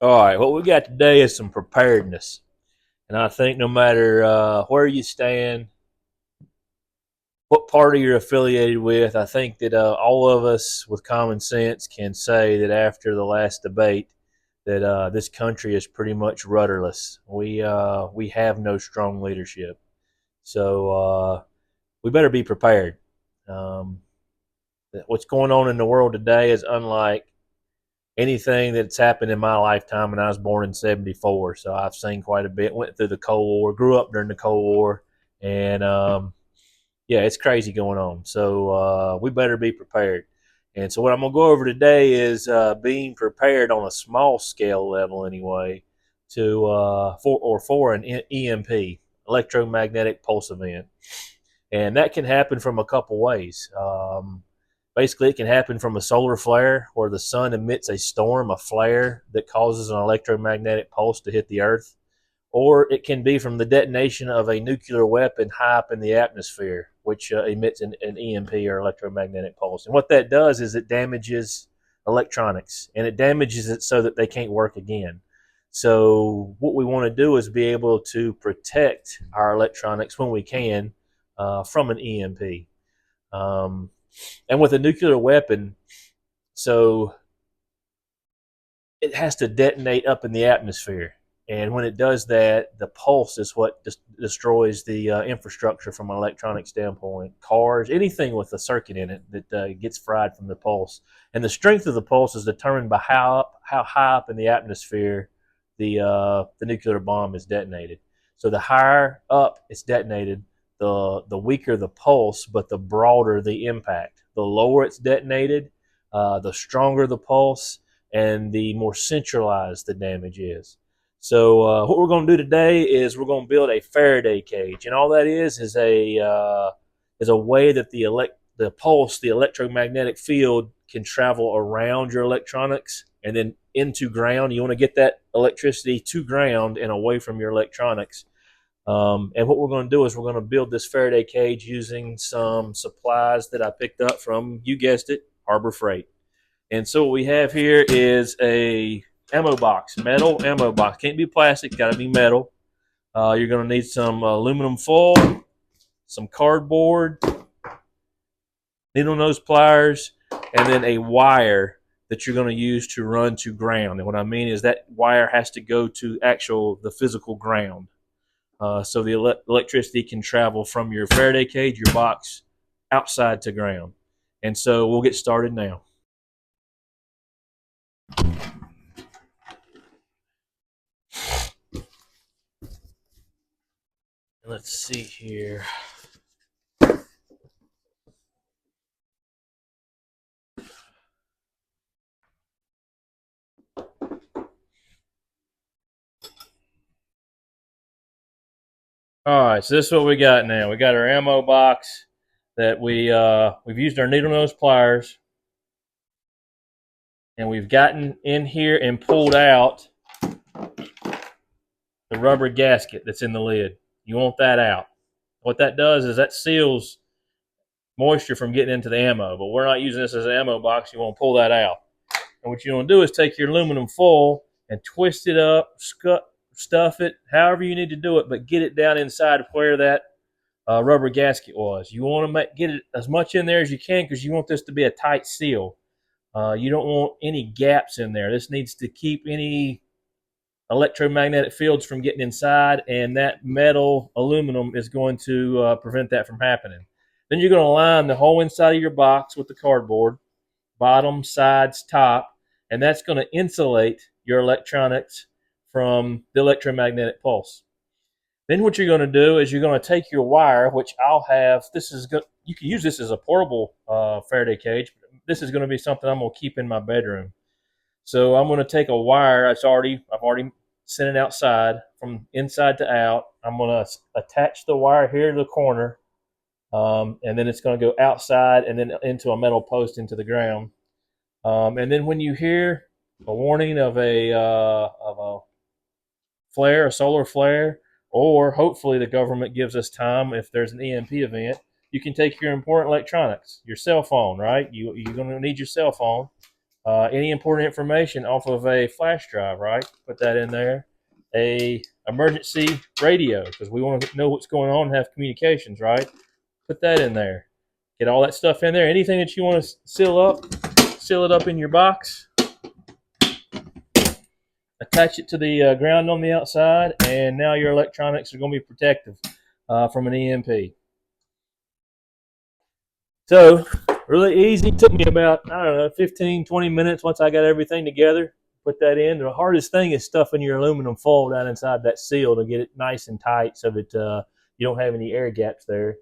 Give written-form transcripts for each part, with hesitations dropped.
All right, what we got today is some preparedness. And I think no matter where you stand, what party you're affiliated with, I think that all of us with common sense can say that after the last debate, that this country is pretty much rudderless. We have no strong leadership, so we better be prepared. Um, what's going on in the world today is unlike anything that's happened in my lifetime, and I was born in '74, so I've seen quite a bit. Went through the Cold War, grew up during the Cold War, and yeah, it's crazy going on. So we better be prepared. And so what I'm going to go over today is being prepared on a small scale level, anyway, to for an EMP, electromagnetic pulse event, and that can happen from a couple ways. Basically, it can happen from a solar flare where the sun emits a storm, a flare that causes an electromagnetic pulse to hit the Earth, or it can be from the detonation of a nuclear weapon high up in the atmosphere, which emits an EMP or electromagnetic pulse. And what that does is it damages electronics, and it damages it so that they can't work again. So what we want to do is be able to protect our electronics when we can from an EMP. Um, and with a nuclear weapon, so it has to detonate up in the atmosphere. And when it does that, the pulse is what destroys the infrastructure from an electronic standpoint. Cars, anything with a circuit in it that gets fried from the pulse. And the strength of the pulse is determined by how high up in the atmosphere the nuclear bomb is detonated. So the higher up it's detonated, the weaker the pulse, but the broader the impact. The lower it's detonated, the stronger the pulse, and the more centralized the damage is. So what we're going to do today is we're going to build a Faraday cage, and all that is a way that the pulse, the electromagnetic field, can travel around your electronics and then into ground. You want to get that electricity to ground and away from your electronics. And what we're going to do is we're going to build this Faraday cage using some supplies that I picked up from, you guessed it, Harbor Freight. And so what we have here is a ammo box, metal ammo box. Can't be plastic, got to be metal. You're going to need some aluminum foil, some cardboard, needle nose pliers, and then a wire that you're going to use to run to ground. And what I mean is that wire has to go to the physical ground. So the electricity can travel from your Faraday cage, your box, outside to ground. And so we'll get started now. Let's see here. All right, so this is what we got now. We got our ammo box that we've used our needle nose pliers, and we've gotten in here and pulled out the rubber gasket that's in the lid. You want that out. What that does is that seals moisture from getting into the ammo, but we're not using this as an ammo box. You want to pull that out. And what you want to do is take your aluminum foil and twist it up, stuff it, however you need to do it, but get it down inside where that rubber gasket was. You want to get it as much in there as you can because you want this to be a tight seal. You don't want any gaps in there. This needs to keep any electromagnetic fields from getting inside, and that metal aluminum is going to prevent that from happening. Then you're going to line the whole inside of your box with the cardboard, bottom, sides, top, and that's going to insulate your electronics from the electromagnetic pulse. Then what you're going to do is you're going to take your wire, which I'll have. You can use this as a portable Faraday cage. This is going to be something I'm going to keep in my bedroom. So I'm going to take a wire. I've already sent it outside from inside to out. I'm going to attach the wire here to the corner, and then it's going to go outside and then into a metal post into the ground. And then when you hear a warning of a flare, a solar flare, or hopefully the government gives us time if there's an EMP event, you can take your important electronics, your cell phone, right? You're going to need your cell phone. any important information off of a flash drive, right? Put that in there. A emergency radio, because we want to know what's going on and have communications, right? Put that in there. Get all that stuff in there. Anything that you want to seal it up in your box. Attach it to the ground on the outside, and now your electronics are going to be protective from an EMP. So, really easy. It took me about, I don't know, 15, 20 minutes once I got everything together. Put that in. The hardest thing is stuffing your aluminum foil down inside that seal to get it nice and tight so that you don't have any air gaps there.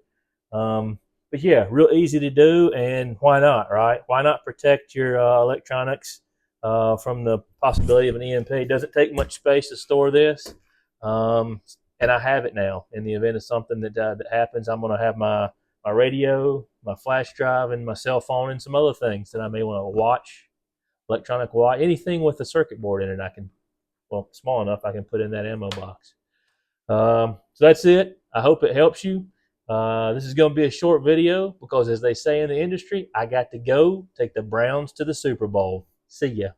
But yeah, real easy to do, and why not, right? Why not protect your electronics from the possibility of an EMP? It doesn't take much space to store this, and I have it now. In the event of something that happens, I'm going to have my radio, my flash drive, and my cell phone, and some other things that I may want to watch, electronic watch, anything with a circuit board in it. I can, well, small enough, I can put in that ammo box. So that's it. I hope it helps you. This is going to be a short video because, as they say in the industry, I got to go take the Browns to the Super Bowl. See ya.